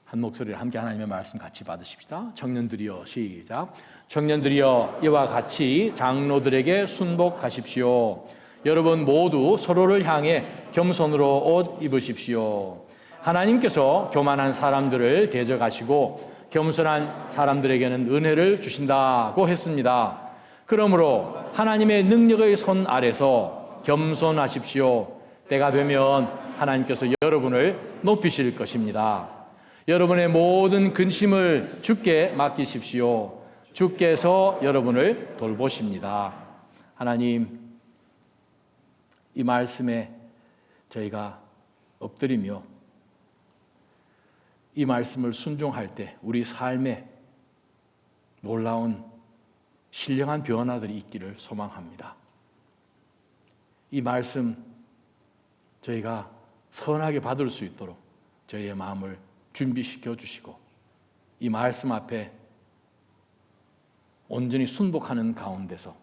한 목소리를 함께 하나님의 말씀 같이 받으십시다. 청년들이여, 시작. 청년들이여, 이와 같이 장로들에게 순복하십시오. 여러분 모두 서로를 향해 겸손으로 옷 입으십시오. 하나님께서 교만한 사람들을 대적하시고 겸손한 사람들에게는 은혜를 주신다고 했습니다. 그러므로 하나님의 능력의 손 아래서 겸손하십시오. 때가 되면 하나님께서 여러분을 높이실 것입니다. 여러분의 모든 근심을 주께 맡기십시오. 주께서 여러분을 돌보십니다. 하나님, 이 말씀에 저희가 엎드리며 이 말씀을 순종할 때 우리 삶에 놀라운 신령한 변화들이 있기를 소망합니다. 이 말씀 저희가 선하게 받을 수 있도록 저희의 마음을 준비시켜 주시고 이 말씀 앞에 온전히 순복하는 가운데서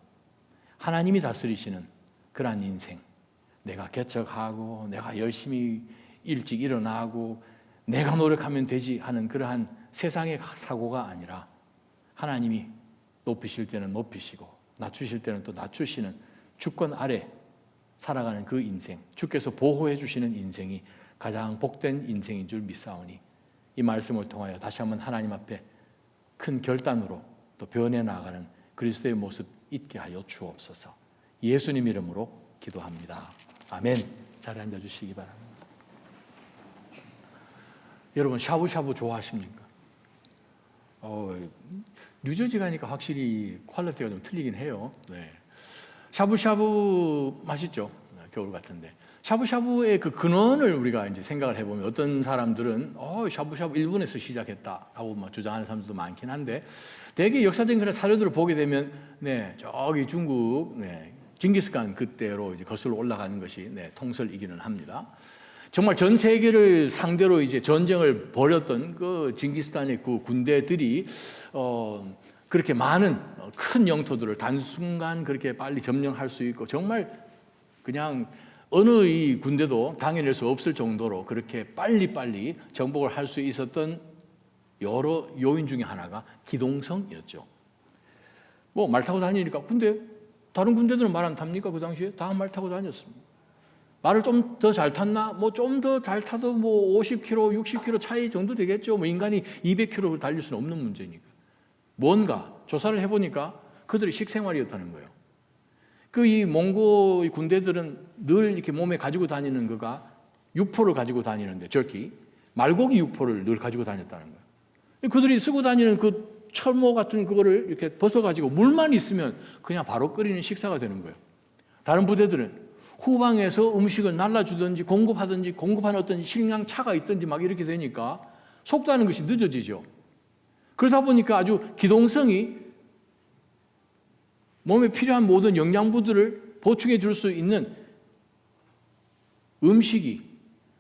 하나님이 다스리시는 그러한 인생, 내가 개척하고 내가 열심히 일찍 일어나고 내가 노력하면 되지 하는 그러한 세상의 사고가 아니라 하나님이 높이실 때는 높이시고 낮추실 때는 또 낮추시는 주권 아래 살아가는 그 인생, 주께서 보호해 주시는 인생이 가장 복된 인생인 줄 믿사오니 이 말씀을 통하여 다시 한번 하나님 앞에 큰 결단으로 또 변해 나가는 그리스도의 모습 있게 하여 주옵소서. 예수님 이름으로 기도합니다. 아멘. 자리에 앉아주시기 바랍니다. 여러분 샤브샤브 좋아하십니까? 뉴저지 가니까 확실히 퀄리티가 좀 틀리긴 해요. 네. 샤브샤브 맛있죠? 겨울 같은데. 샤브샤브의 그 근원을 우리가 이제 생각을 해보면 어떤 사람들은 샤브샤브 일본에서 시작했다 하고 막 주장하는 사람들도 많긴 한데 대개 역사적인 그런 사료들을 보게 되면 네, 저기 중국 징기스칸 그때로 이제 거슬러 올라가는 것이 통설이기는 합니다. 정말 전 세계를 상대로 이제 전쟁을 벌였던 그 징기스칸의 그 군대들이 그렇게 많은 큰 영토들을 단순간 그렇게 빨리 점령할 수 있고 정말 그냥 어느 이 군대도 당해낼 수 없을 정도로 그렇게 빨리빨리 정복을 할 수 있었던 여러 요인 중에 하나가 기동성이었죠. 뭐 말 타고 다니니까 근데 다른 군대들은 말 안 탑니까? 그 당시에 다 말 타고 다녔습니다. 말을 좀 더 잘 탔나? 뭐 좀 더 잘 타도 뭐 50km, 60km 차이 정도 되겠죠. 뭐 인간이 200km를 달릴 수는 없는 문제니까. 뭔가 조사를 해보니까 그들의 식생활이었다는 거예요. 그 이 몽고 군대들은 늘 이렇게 몸에 가지고 다니는 거가 육포를 가지고 다니는데 저기 말고기 육포를 늘 가지고 다녔다는 거예요. 그들이 쓰고 다니는 그 철모 같은 그거를 이렇게 벗어가지고 물만 있으면 그냥 바로 끓이는 식사가 되는 거예요. 다른 부대들은 후방에서 음식을 날라주든지 공급하든지 공급하는 어떤 식량차가 있든지 막 이렇게 되니까 속도하는 것이 늦어지죠. 그러다 보니까 아주 기동성이 몸에 필요한 모든 영양분들을 보충해 줄 수 있는 음식이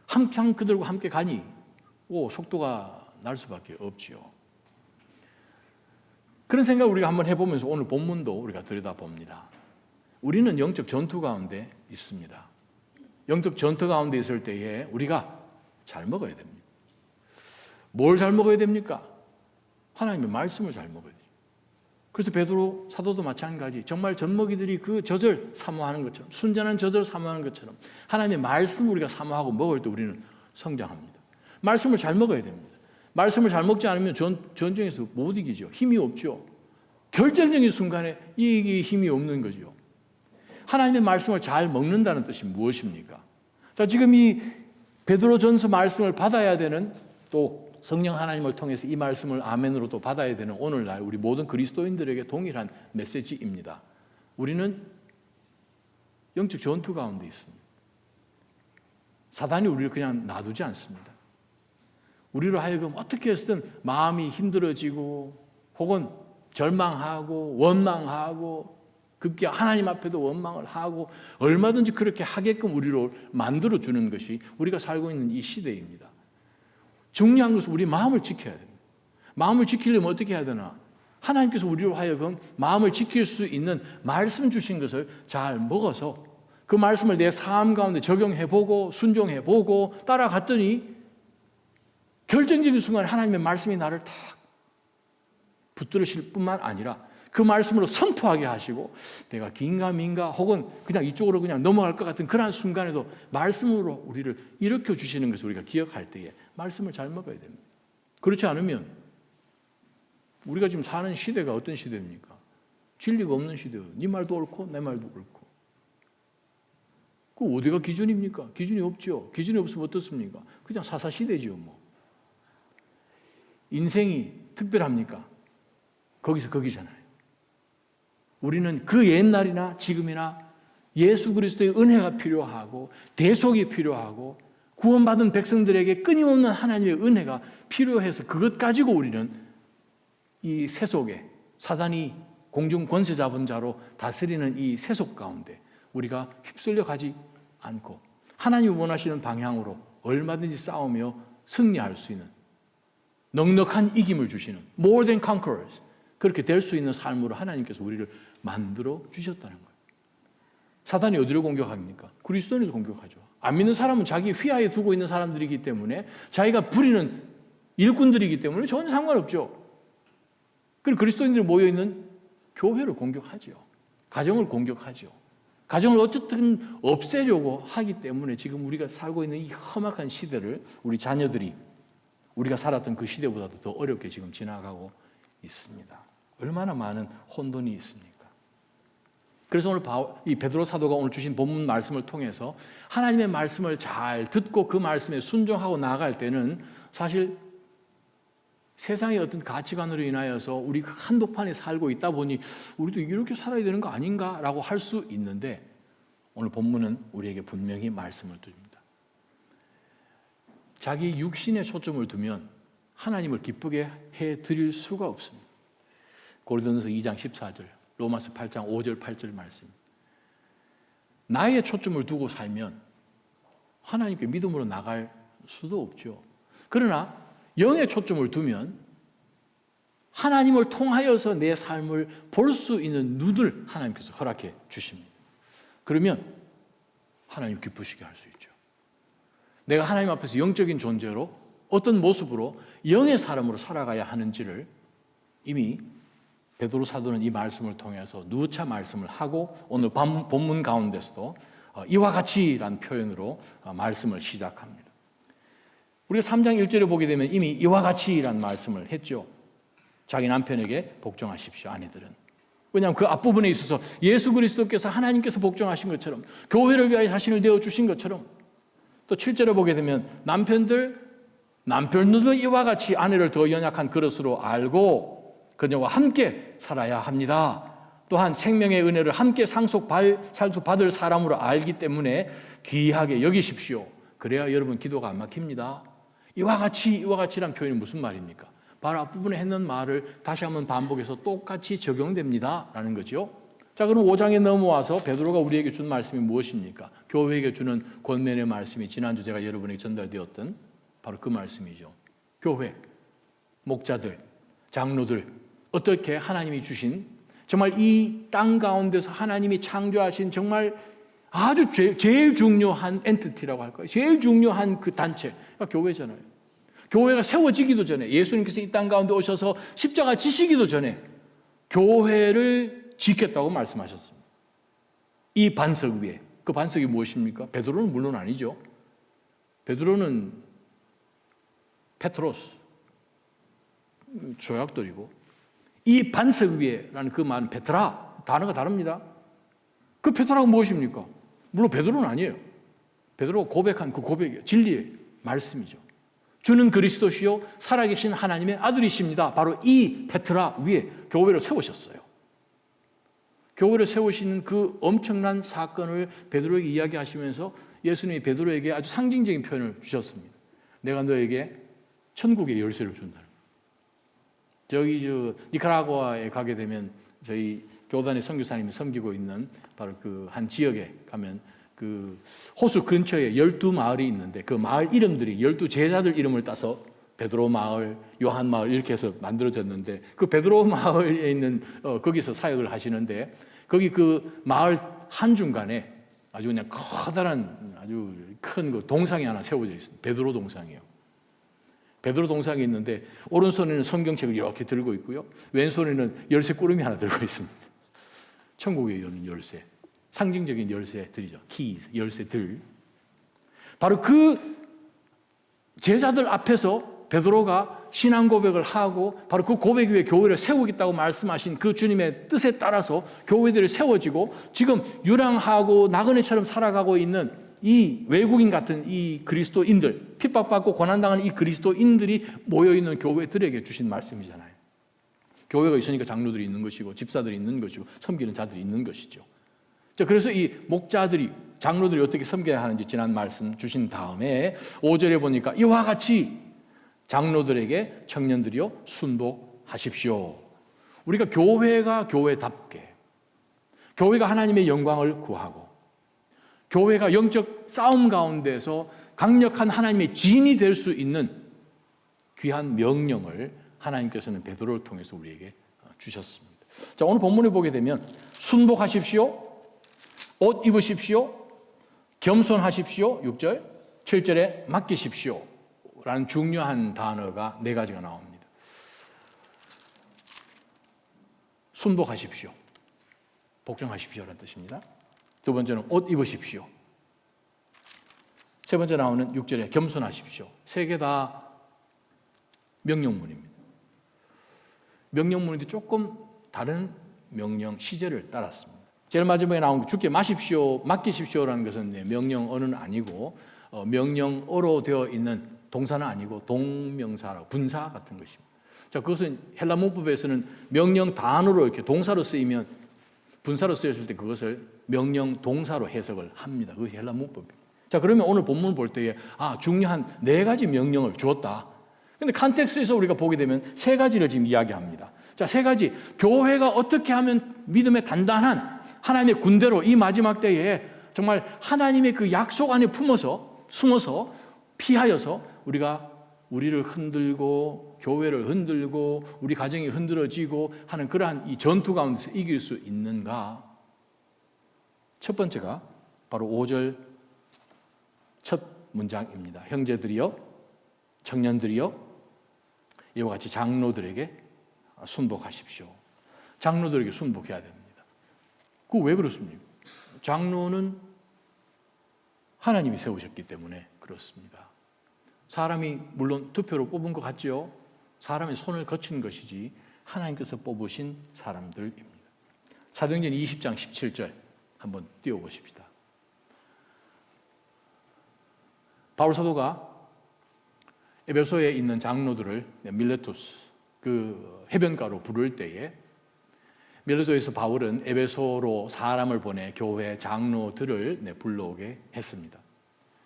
항상 그들과 함께 가니 속도가 날 수밖에 없지요. 그런 생각을 우리가 한번 해보면서 오늘 본문도 우리가 들여다봅니다. 우리는 영적 전투 가운데 있습니다. 영적 전투 가운데 있을 때에 우리가 잘 먹어야 됩니다. 뭘 잘 먹어야 됩니까? 하나님의 말씀을 잘 먹어야 돼요. 그래서 베드로 사도도 마찬가지 정말 젖먹이들이 그 젖을 사모하는 것처럼 순전한 젖을 사모하는 것처럼 하나님의 말씀을 우리가 사모하고 먹을 때 우리는 성장합니다. 말씀을 잘 먹어야 됩니다. 말씀을 잘 먹지 않으면 전쟁에서 못 이기죠. 힘이 없죠. 결정적인 순간에 이 힘이 없는 거죠. 하나님의 말씀을 잘 먹는다는 뜻이 무엇입니까? 자, 지금 이 베드로전서 말씀을 받아야 되는 또 성령 하나님을 통해서 이 말씀을 아멘으로 또 받아야 되는 오늘날 우리 모든 그리스도인들에게 동일한 메시지입니다. 우리는 영적 전투 가운데 있습니다. 사단이 우리를 그냥 놔두지 않습니다. 우리로 하여금 어떻게 해서든 마음이 힘들어지고 혹은 절망하고 원망하고 급기야 하나님 앞에도 원망을 하고 얼마든지 그렇게 하게끔 우리로 만들어주는 것이 우리가 살고 있는 이 시대입니다. 중요한 것은 우리 마음을 지켜야 됩니다. 마음을 지키려면 어떻게 해야 되나? 하나님께서 우리로 하여금 마음을 지킬 수 있는 말씀 주신 것을 잘 먹어서 그 말씀을 내 삶 가운데 적용해보고 순종해보고 따라갔더니 결정적인 순간에 하나님의 말씀이 나를 탁 붙들으실 뿐만 아니라 그 말씀으로 선포하게 하시고 내가 긴가민가 혹은 그냥 이쪽으로 그냥 넘어갈 것 같은 그러한 순간에도 말씀으로 우리를 일으켜 주시는 것을 우리가 기억할 때에 말씀을 잘 먹어야 됩니다. 그렇지 않으면 우리가 지금 사는 시대가 어떤 시대입니까? 진리가 없는 시대예요. 네 말도 옳고 내 말도 옳고. 그 어디가 기준입니까? 기준이 없죠. 기준이 없으면 어떻습니까? 그냥 사사시대지요. 뭐. 인생이 특별합니까? 거기서 거기잖아요. 우리는 그 옛날이나 지금이나 예수 그리스도의 은혜가 필요하고 대속이 필요하고 구원받은 백성들에게 끊임없는 하나님의 은혜가 필요해서 그것 가지고 우리는 이 세속에 사단이 공중 권세 잡은 자로 다스리는 이 세속 가운데 우리가 휩쓸려 가지 않고 하나님이 원하시는 방향으로 얼마든지 싸우며 승리할 수 있는 넉넉한 이김을 주시는 more than conquerors 그렇게 될 수 있는 삶으로 하나님께서 우리를 만들어 주셨다는 거예요. 사단이 어디로 공격합니까? 그리스도인에서 공격하죠. 안 믿는 사람은 자기 휘하에 두고 있는 사람들이기 때문에 자기가 부리는 일꾼들이기 때문에 전혀 상관없죠. 그리고 그리스도인들이 모여있는 교회를 공격하죠. 가정을 공격하죠. 가정을 어쨌든 없애려고 하기 때문에 지금 우리가 살고 있는 이 험악한 시대를 우리 자녀들이 우리가 살았던 그 시대보다도 더 어렵게 지금 지나가고 있습니다. 얼마나 많은 혼돈이 있습니까? 그래서 오늘 이 베드로 사도가 오늘 주신 본문 말씀을 통해서 하나님의 말씀을 잘 듣고 그 말씀에 순종하고 나아갈 때는 사실 세상의 어떤 가치관으로 인하여서 우리가 한복판에 살고 있다 보니 우리도 이렇게 살아야 되는 거 아닌가라고 할 수 있는데 오늘 본문은 우리에게 분명히 말씀을 드립니다. 자기 육신에 초점을 두면 하나님을 기쁘게 해드릴 수가 없습니다. 고린도전서 2장 14절, 로마서 8장 5절 8절 말씀. 나의 초점을 두고 살면 하나님께 믿음으로 나갈 수도 없죠. 그러나 영의 초점을 두면 하나님을 통하여서 내 삶을 볼 수 있는 눈을 하나님께서 허락해 주십니다. 그러면 하나님 기쁘시게 할 수 있죠. 내가 하나님 앞에서 영적인 존재로 어떤 모습으로 영의 사람으로 살아가야 하는지를 이미 베드로 사도는 이 말씀을 통해서 누차 말씀을 하고 오늘 본문 가운데서도 이와 같이라는 표현으로 말씀을 시작합니다. 우리가 3장 1절에 보게 되면 이미 이와 같이라는 말씀을 했죠. 자기 남편에게 복종하십시오, 아내들은. 왜냐하면 그 앞부분에 있어서 예수 그리스도께서 하나님께서 복종하신 것처럼 교회를 위하여 자신을 내어주신 것처럼 또 7절에 보게 되면 남편들도 이와 같이 아내를 더 연약한 그릇으로 알고 그녀와 함께 살아야 합니다. 또한 생명의 은혜를 함께 상속받을 사람으로 알기 때문에 귀하게 여기십시오. 그래야 여러분 기도가 안 막힙니다. 이와 같이란 표현이 무슨 말입니까? 바로 앞부분에 했는 말을 다시 한번 반복해서 똑같이 적용됩니다 라는 거죠. 자, 그럼 5장에 넘어와서 베드로가 우리에게 준 말씀이 무엇입니까? 교회에게 주는 권면의 말씀이 지난주 제가 여러분에게 전달되었던 바로 그 말씀이죠. 교회, 목자들, 장로들 어떻게 하나님이 주신 정말 이 땅 가운데서 하나님이 창조하신 정말 아주 제일 중요한 엔티티라고 할까요? 제일 중요한 그 단체가 교회잖아요. 교회가 세워지기도 전에 예수님께서 이 땅 가운데 오셔서 십자가 지시기도 전에 교회를 짓겠다고 말씀하셨습니다. 이 반석 위에. 그 반석이 무엇입니까? 베드로는 물론 아니죠. 베드로는 페트로스, 조약돌이고 이 반석 위에라는 그 말은 베트라, 단어가 다릅니다. 그 베트라가 무엇입니까? 물론 베드로는 아니에요. 베드로가 고백한 그 고백이에요. 진리의 말씀이죠. 주는 그리스도시요 살아계신 하나님의 아들이십니다. 바로 이 베트라 위에 교회를 세우셨어요. 교회를 세우신 그 엄청난 사건을 베드로에게 이야기하시면서 예수님이 베드로에게 아주 상징적인 표현을 주셨습니다. 내가 너에게 천국의 열쇠를 준다. 저기 니카라과에 가게 되면 저희 교단의 선교사님이 섬기고 있는 바로 그 한 지역에 가면 그 호수 근처에 12마을이 있는데 그 마을 이름들이 12제자들 이름을 따서 베드로 마을, 요한 마을 이렇게 해서 만들어졌는데 그 베드로 마을에 있는 거기서 사역을 하시는데 거기 그 마을 한중간에 아주 그냥 커다란 아주 큰 그 동상이 하나 세워져 있습니다. 베드로 동상이에요. 베드로 동상이 있는데 오른손에는 성경책을 이렇게 들고 있고요. 왼손에는 열쇠 꾸러미 하나 들고 있습니다. 천국에 여는 열쇠, 상징적인 열쇠들이죠. keys, 열쇠들. 바로 그 제자들 앞에서 베드로가 신앙 고백을 하고 바로 그 고백 위에 교회를 세우겠다고 말씀하신 그 주님의 뜻에 따라서 교회들이 세워지고 지금 유랑하고 나그네처럼 살아가고 있는 이 외국인 같은 이 그리스도인들, 핍박받고 고난당하는 이 그리스도인들이 모여있는 교회들에게 주신 말씀이잖아요. 교회가 있으니까 장로들이 있는 것이고 집사들이 있는 것이고 섬기는 자들이 있는 것이죠. 자, 그래서 이 목자들이, 장로들이 어떻게 섬겨야 하는지 지난 말씀 주신 다음에 5절에 보니까 이와 같이 장로들에게 청년들이여 순복하십시오. 우리가 교회가 교회답게, 교회가 하나님의 영광을 구하고 교회가 영적 싸움 가운데서 강력한 하나님의 진이 될 수 있는 귀한 명령을 하나님께서는 베드로를 통해서 우리에게 주셨습니다. 자, 오늘 본문에 보게 되면 순복하십시오, 옷 입으십시오, 겸손하십시오 6절, 7절에 맡기십시오 라는 중요한 단어가 4가지가 나옵니다. 순복하십시오, 복종하십시오라는 뜻입니다. 두 번째는 옷 입으십시오. 세 번째 나오는 6절에 겸손하십시오. 3개 다 명령문입니다. 명령문인데 조금 다른 명령 시제를 따랐습니다. 제일 마지막에 나온 주께 마십시오, 맡기십시오라는 것은 명령어는 아니고 명령어로 되어 있는 동사는 아니고 동명사라고 분사 같은 것입니다. 자, 그것은 헬라 문법에서는 명령 단어로 이렇게 동사로 쓰이면 분사로 쓰였을 때 그것을 명령 동사로 해석을 합니다. 그것이 헬라 문법입니다. 자, 그러면 오늘 본문을 볼 때에 중요한 4가지 명령을 주었다. 근데 컨텍스트에서 우리가 보게 되면 3가지를 지금 이야기합니다. 자, 3가지. 교회가 어떻게 하면 믿음의 단단한 하나님의 군대로 이 마지막 때에 정말 하나님의 그 약속 안에 숨어서 피하여서 우리를 흔들고 교회를 흔들고 우리 가정이 흔들어지고 하는 그러한 이 전투 가운데서 이길 수 있는가? 첫 번째가 바로 5절 첫 문장입니다. 형제들이여, 청년들이여, 이와 같이 장로들에게 순복하십시오. 장로들에게 순복해야 됩니다. 그 왜 그렇습니까? 장로는 하나님이 세우셨기 때문에 그렇습니다. 사람이 물론 투표로 뽑은 것 같죠. 사람의 손을 거친 것이지 하나님께서 뽑으신 사람들입니다. 사도행전 20장 17절 한번 띄워보십시다. 바울 사도가 에베소에 있는 장로들을 밀레투스 그 해변가로 부를 때에 밀레토에서 바울은 에베소로 사람을 보내 교회 장로들을 불러오게 했습니다.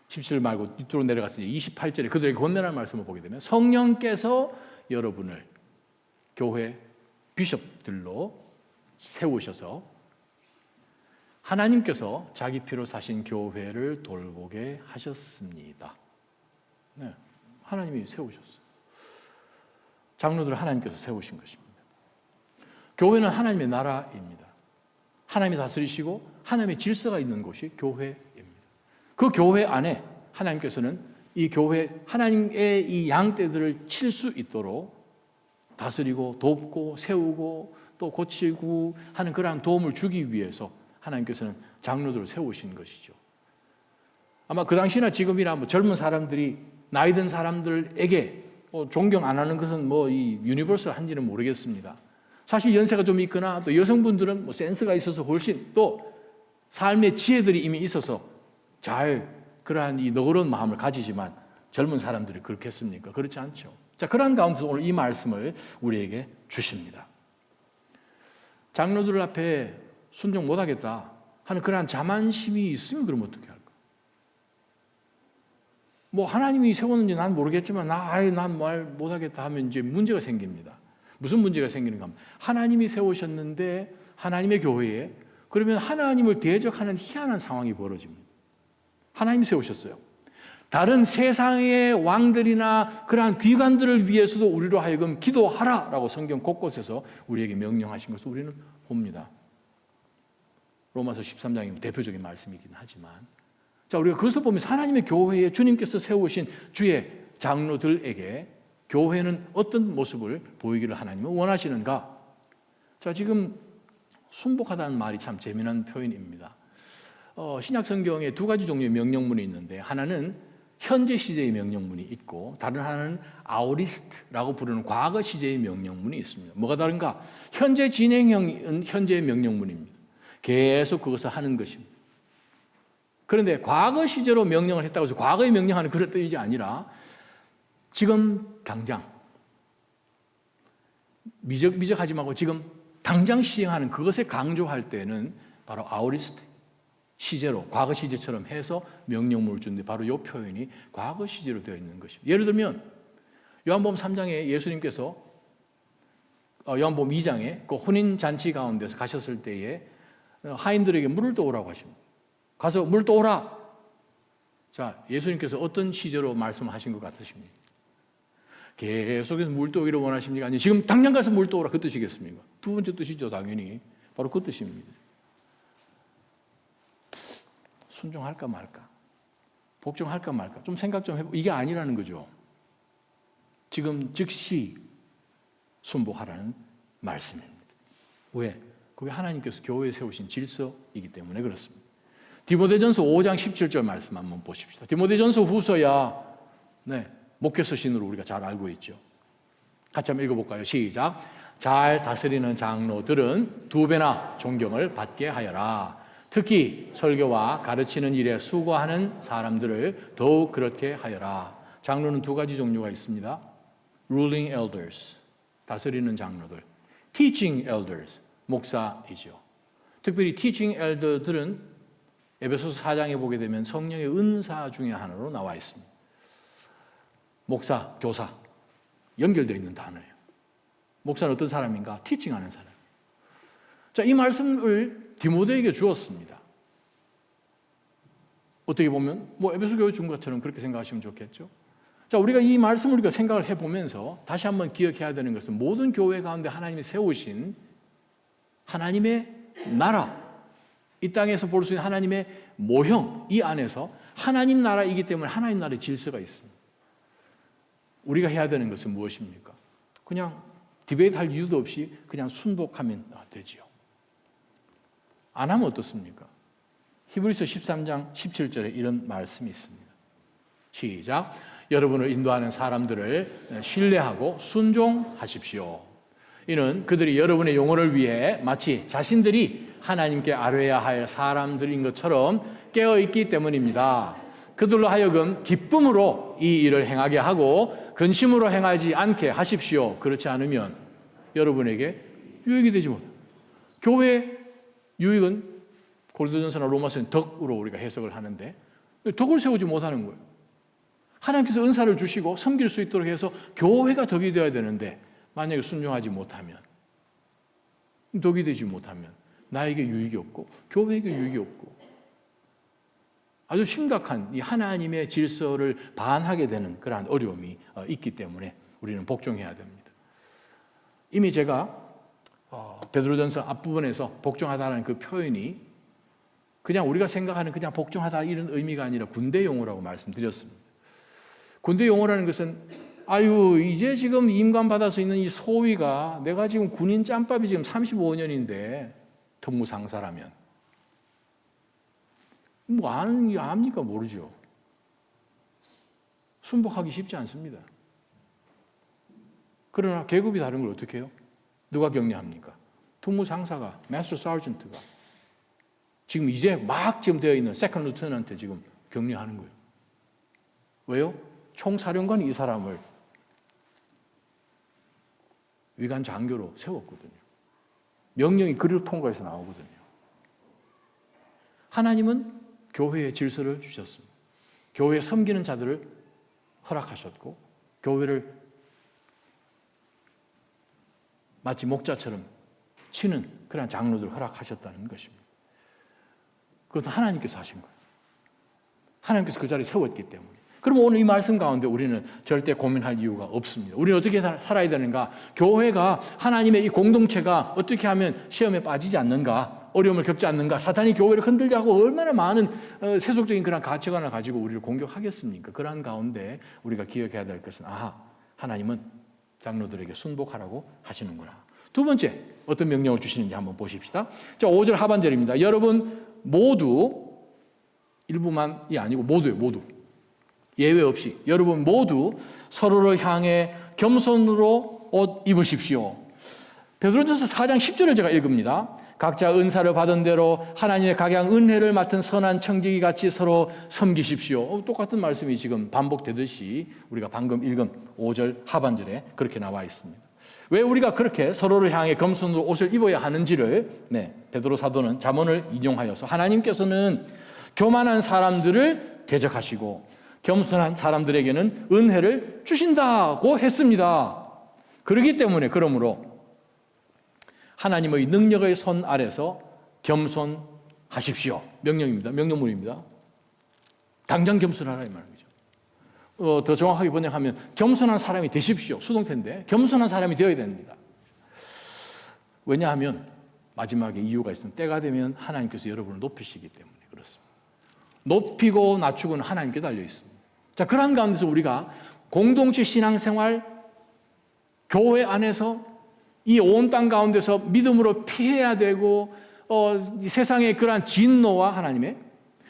17절 말고 밑으로 내려가서 28절에 그들에게 권면할 말씀을 보게 되면 성령께서 여러분을 교회 비숍들로 세우셔서 하나님께서 자기 피로 사신 교회를 돌보게 하셨습니다. 네, 하나님이 세우셨어요. 장로들을 하나님께서 세우신 것입니다. 교회는 하나님의 나라입니다. 하나님이 다스리시고 하나님의 질서가 있는 곳이 교회입니다. 그 교회 안에 하나님께서는 이 교회 하나님의 이 양떼들을 칠 수 있도록 다스리고 돕고 세우고 또 고치고 하는 그러한 도움을 주기 위해서 하나님께서는 장로들을 세우신 것이죠. 아마 그 당시나 지금이나 젊은 사람들이 나이 든 사람들에게 존경 안 하는 것은 이 유니버설한지는 모르겠습니다. 사실 연세가 좀 있거나 또 여성분들은 센스가 있어서 훨씬 또 삶의 지혜들이 이미 있어서 잘 그러한 이 너그러운 마음을 가지지만 젊은 사람들이 그렇겠습니까? 그렇지 않죠. 자, 그러한 가운데서 오늘 이 말씀을 우리에게 주십니다. 장로들 앞에 순종 못하겠다 하는 그러한 자만심이 있으면 그럼 어떻게 할까? 하나님이 세웠는지 난 모르겠지만 난 말 못하겠다 하면 이제 문제가 생깁니다. 무슨 문제가 생기는가 하면 하나님이 세우셨는데 하나님의 교회에 그러면 하나님을 대적하는 희한한 상황이 벌어집니다. 하나님이 세우셨어요. 다른 세상의 왕들이나 그러한 귀관들을 위해서도 우리로 하여금 기도하라라고 성경 곳곳에서 우리에게 명령하신 것을 우리는 봅니다. 로마서 13장이 대표적인 말씀이긴 하지만 자, 우리가 그것을 보면서 하나님의 교회에 주님께서 세우신 주의 장로들에게 교회는 어떤 모습을 보이기를 하나님은 원하시는가? 자, 지금 순복하다는 말이 참 재미난 표현입니다. 신약 성경에 두 가지 종류의 명령문이 있는데 하나는 현재 시제의 명령문이 있고 다른 하나는 아우리스트라고 부르는 과거 시제의 명령문이 있습니다. 뭐가 다른가? 현재 진행형은 현재의 명령문입니다. 계속 그것을 하는 것입니다. 그런데 과거 시제로 명령을 했다고 해서 과거에 명령하는 그런 뜻이 아니라 지금 당장 미적하지 말고 지금 당장 시행하는 그것에 강조할 때는 바로 아우리스트 시제로 과거 시제처럼 해서 명령문을 주는데 바로 이 표현이 과거 시제로 되어 있는 것입니다. 예를 들면 요한복음 3장에 예수님께서 요한복음 2장에 그 혼인 잔치 가운데서 가셨을 때에 하인들에게 물을 떠오라고 하십니다. 가서 물 떠오라. 자, 예수님께서 어떤 시제로 말씀하신 것 같으십니까? 계속해서 물 떠오기를 원하십니까? 아니면 지금 당장 가서 물 떠오라 그 뜻이겠습니까? 두 번째 뜻이죠, 당연히. 바로 그 뜻입니다. 순종할까 말까? 복종할까 말까? 좀 생각 좀 해보고 이게 아니라는 거죠. 지금 즉시 순복하라는 말씀입니다. 왜? 그게 하나님께서 교회에 세우신 질서이기 때문에 그렇습니다. 디모데전서 5장 17절 말씀 한번 보십시다. 디모데전서 후서야 목회 서신으로 우리가 잘 알고 있죠. 같이 한번 읽어볼까요? 시작. 잘 다스리는 장로들은 2배나 존경을 받게 하여라. 특히 설교와 가르치는 일에 수고하는 사람들을 더욱 그렇게 하여라. 장로는 두 가지 종류가 있습니다. ruling elders, 다스리는 장로들. teaching elders, 목사이죠. 특별히 teaching elder들은 에베소서 4장에 보게 되면 성령의 은사 중에 하나로 나와 있습니다. 목사, 교사 연결되어 있는 단어예요. 목사는 어떤 사람인가? 티칭하는 사람. 자, 이 말씀을 디모데에게 주었습니다. 어떻게 보면 에베소 교회 준 것처럼 그렇게 생각하시면 좋겠죠. 자, 우리가 이 말씀을 우리가 생각을 해보면서 다시 한번 기억해야 되는 것은 모든 교회 가운데 하나님이 세우신 하나님의 나라, 이 땅에서 볼 수 있는 하나님의 모형, 이 안에서 하나님 나라이기 때문에 하나님 나라의 질서가 있습니다. 우리가 해야 되는 것은 무엇입니까? 그냥 디베이트할 이유도 없이 그냥 순복하면 되지요. 안 하면 어떻습니까? 히브리서 13장 17절에 이런 말씀이 있습니다. 시작. 여러분을 인도하는 사람들을 신뢰하고 순종하십시오. 이는 그들이 여러분의 영혼을 위해 마치 자신들이 하나님께 아뢰야 할 사람들인 것처럼 깨어있기 때문입니다. 그들로 하여금 기쁨으로 이 일을 행하게 하고 근심으로 행하지 않게 하십시오. 그렇지 않으면 여러분에게 유익이 되지 못합니다. 교회의 유익은 고린도전서나 로마서는 덕으로 우리가 해석을 하는데 덕을 세우지 못하는 거예요. 하나님께서 은사를 주시고 섬길 수 있도록 해서 교회가 덕이 되어야 되는데 만약에 순종하지 못하면, 덕이 되지 못하면 나에게 유익이 없고 교회에게 유익이 없고 아주 심각한 이 하나님의 질서를 반하게 되는 그러한 어려움이 있기 때문에 우리는 복종해야 됩니다. 이미 제가 베드로전서 앞부분에서 복종하다라는 그 표현이 그냥 우리가 생각하는 그냥 복종하다 이런 의미가 아니라 군대 용어라고 말씀드렸습니다. 군대 용어라는 것은 이제 지금 임관받아서 있는 이 소위가 내가 지금 군인 짬밥이 지금 35년인데 특무상사라면 압니까? 모르죠. 순복하기 쉽지 않습니다. 그러나 계급이 다른 걸 어떻게 해요? 누가 격려합니까? 특무상사가, 마스터 사전트가 지금 이제 막 지금 되어 있는 세컨드 루트넌트한테 지금 격려하는 거예요. 왜요? 총사령관이 이 사람을 위관 장교로 세웠거든요. 명령이 그리로 통과해서 나오거든요. 하나님은 교회의 질서를 주셨습니다. 교회에 섬기는 자들을 허락하셨고 교회를 마치 목자처럼 치는 그런 장로들을 허락하셨다는 것입니다. 그것도 하나님께서 하신 거예요. 하나님께서 그 자리에 세웠기 때문에. 그럼 오늘 이 말씀 가운데 우리는 절대 고민할 이유가 없습니다. 우리는 어떻게 살아야 되는가? 교회가 하나님의 이 공동체가 어떻게 하면 시험에 빠지지 않는가? 어려움을 겪지 않는가? 사탄이 교회를 흔들게 하고 얼마나 많은 세속적인 그런 가치관을 가지고 우리를 공격하겠습니까? 그러한 가운데 우리가 기억해야 될 것은 하나님은 장로들에게 순복하라고 하시는구나. 두 번째 어떤 명령을 주시는지 한번 보십시다. 자, 5절 하반절입니다. 여러분 모두, 일부만이 아니고 모두예요. 모두. 예외 없이 여러분 모두 서로를 향해 겸손으로 옷 입으십시오. 베드로전서 4장 10절을 제가 읽습니다. 각자 은사를 받은 대로 하나님의 각양 은혜를 맡은 선한 청지기 같이 서로 섬기십시오. 똑같은 말씀이 지금 반복되듯이 우리가 방금 읽은 5절 하반절에 그렇게 나와 있습니다. 왜 우리가 그렇게 서로를 향해 겸손으로 옷을 입어야 하는지를 베드로 사도는 잠언을 인용하여서 하나님께서는 교만한 사람들을 대적하시고 겸손한 사람들에게는 은혜를 주신다고 했습니다. 그렇기 때문에 그러므로 하나님의 능력의 손 아래서 겸손하십시오. 명령입니다. 명령문입니다. 당장 겸손하라 이 말이죠. 더 정확하게 번역하면 겸손한 사람이 되십시오. 수동태인데 겸손한 사람이 되어야 됩니다. 왜냐하면 마지막에 이유가 있습니다. 때가 되면 하나님께서 여러분을 높이시기 때문에 그렇습니다. 높이고 낮추고는 하나님께 달려 있습니다. 자, 그러한 가운데서 우리가 공동체 신앙생활, 교회 안에서 이 온 땅 가운데서 믿음으로 피해야 되고 세상의 그러한 진노와 하나님의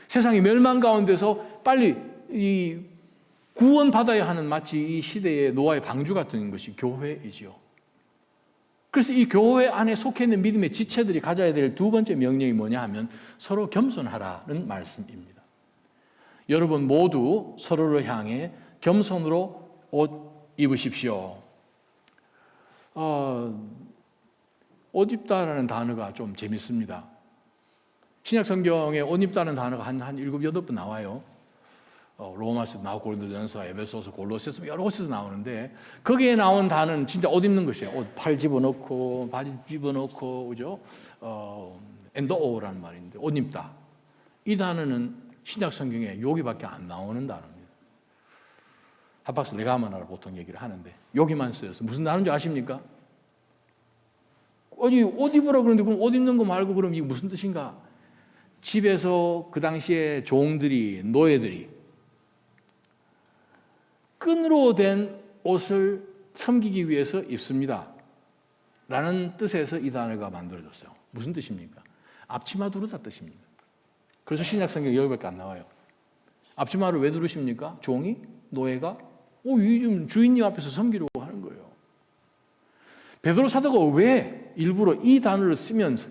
세상의 멸망 가운데서 빨리 이 구원받아야 하는 마치 이 시대의 노아의 방주 같은 것이 교회이지요. 그래서 이 교회 안에 속해 있는 믿음의 지체들이 가져야 될 두 번째 명령이 뭐냐 하면 서로 겸손하라는 말씀입니다. 여러분 모두 서로를 향해 겸손으로 옷 입으십시오. 옷 입다라는 단어가 좀 재밌습니다. 신약 성경에 옷 입다는 단어가 한 7, 8번 나와요. 로마서도 나오고 고린도전서, 에베소서, 골로새서 여러 곳에서 나오는데 거기에 나온 단어는 진짜 옷 입는 것이에요. 옷 팔 집어넣고 바지 집어넣고 그죠? 엔도오라는 말인데 옷 입다. 이 단어는 신약 성경에 여기밖에 안 나오는 단어입니다. 하박스 레가마나로 보통 얘기를 하는데 여기만 쓰여서 무슨 단어인지 아십니까? 아니 옷 입으라 그러는데 그럼 옷 입는 거 말고 그럼 이게 무슨 뜻인가? 집에서 그 당시에 종들이 노예들이 끈으로 된 옷을 섬기기 위해서 입습니다. 라는 뜻에서 이 단어가 만들어졌어요. 무슨 뜻입니까? 앞치마 두르다 뜻입니다. 그래서 신약 성경 여기밖에 안 나와요. 앞치마를 왜 두르십니까? 종이? 노예가? 요즘 주인님 앞에서 섬기려고 하는 거예요. 베드로 사도가 왜 일부러 이 단어를 쓰면서